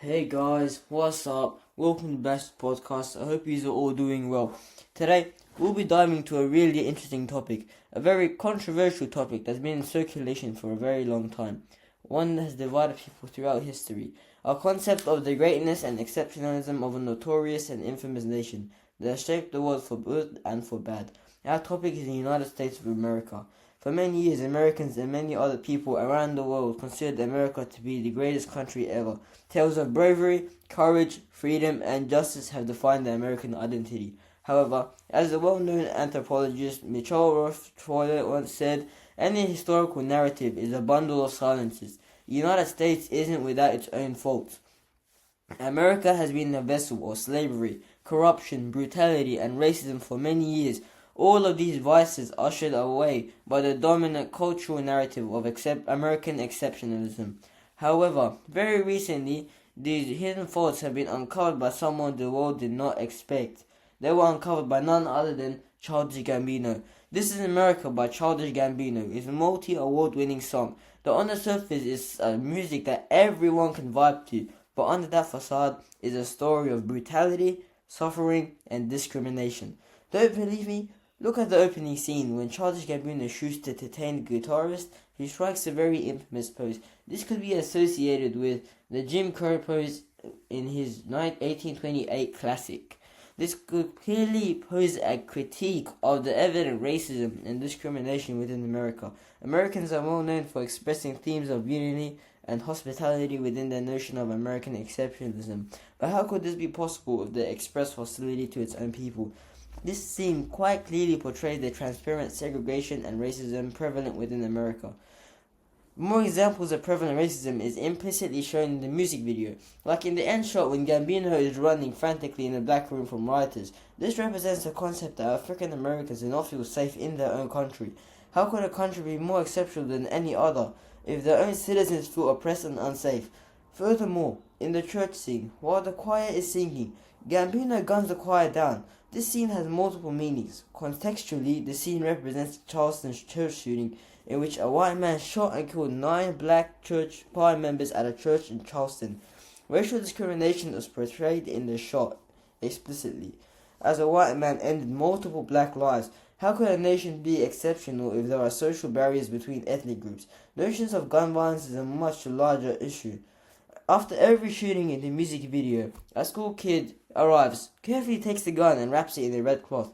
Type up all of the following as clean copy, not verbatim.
Hey guys, what's up? Welcome to Best Podcast. I hope you are all doing well. Today, we'll be diving into a really interesting topic, a very controversial topic that's been in circulation for a very long time, one that has divided people throughout history. Our concept of the greatness and exceptionalism of a notorious and infamous nation that has shaped the world for good and for bad. Our topic is the United States of America. For many years, Americans and many other people around the world considered America to be the greatest country ever. Tales of bravery, courage, freedom, and justice have defined the American identity. However, as the well-known anthropologist Michel Rochefoucauld once said, any historical narrative is a bundle of silences. The United States isn't without its own faults. America has been a vessel of slavery, corruption, brutality, and racism for many years. All of these vices ushered away by the dominant cultural narrative of American exceptionalism. However, very recently, these hidden faults have been uncovered by someone the world did not expect. They were uncovered by none other than Childish Gambino. This is America by Childish Gambino. It's a multi-award-winning song that on the surface is music that everyone can vibe to, but under that facade is a story of brutality, suffering, and discrimination. Don't believe me? Look at the opening scene when Childish Gambino shoots the detained guitarist. He strikes a very infamous pose. This could be associated with the Jim Crow pose in his 1828 classic. This could clearly pose a critique of the evident racism and discrimination within America. Americans are well known for expressing themes of unity and hospitality within their notion of American exceptionalism. But how could this be possible if they express hostility to its own people? This scene quite clearly portrayed the transparent segregation and racism prevalent within America. More examples of prevalent racism is implicitly shown in the music video, like in the end shot when Gambino is running frantically in a black room from rioters. This represents the concept that African Americans do not feel safe in their own country. How could a country be more exceptional than any other if their own citizens feel oppressed and unsafe? Furthermore, in the church scene, while the choir is singing, Gambino guns the choir down. This scene has multiple meanings. Contextually, the scene represents Charleston's church shooting, in which a white man shot and killed 9 black church choir members at a church in Charleston. Racial discrimination is portrayed in the shot explicitly, as a white man ended multiple black lives. How could a nation be exceptional if there are social barriers between ethnic groups? Notions of gun violence is a much larger issue. After every shooting in the music video, a school kid arrives, carefully takes the gun and wraps it in a red cloth.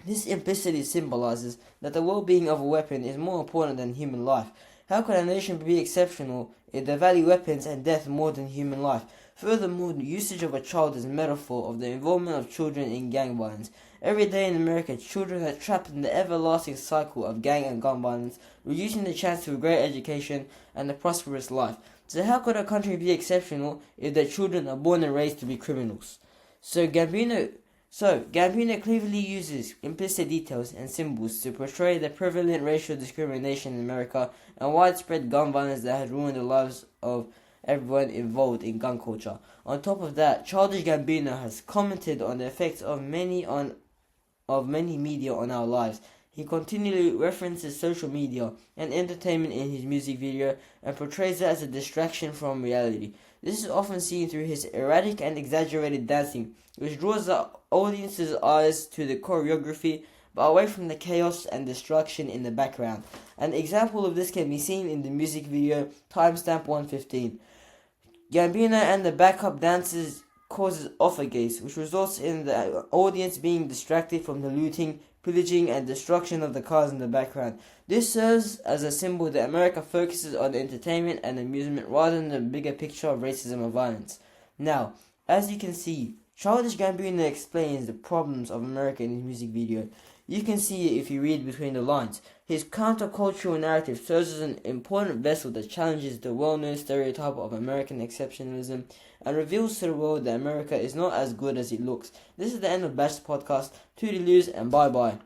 This implicitly symbolizes that the well-being of a weapon is more important than human life. How could a nation be exceptional if they value weapons and death more than human life? Furthermore, the usage of a child is a metaphor of the involvement of children in gang violence. Every day in America, children are trapped in the everlasting cycle of gang and gun violence, reducing the chance of a great education and a prosperous life. So how could a country be exceptional if their children are born and raised to be criminals? So Gambino cleverly uses implicit details and symbols to portray the prevalent racial discrimination in America and widespread gun violence that has ruined the lives of everyone involved in gun culture. On top of that, Childish Gambino has commented on the effects of many media on our lives. He continually references social media and entertainment in his music video and portrays it as a distraction from reality. This is often seen through his erratic and exaggerated dancing, which draws the audience's eyes to the choreography but away from the chaos and destruction in the background. An example of this can be seen in the music video timestamp 115. Gambino and the backup dancers causes offergaze, which results in the audience being distracted from the looting, pillaging, and destruction of the cars in the background. This serves as a symbol that America focuses on entertainment and amusement rather than the bigger picture of racism and violence. Now, as you can see, Childish Gambino explains the problems of America in his music video. You can see it if you read between the lines. His countercultural narrative serves as an important vessel that challenges the well-known stereotype of American exceptionalism and reveals to the world that America is not as good as it looks. This is the end of Best Podcast. Toodaloos and bye-bye.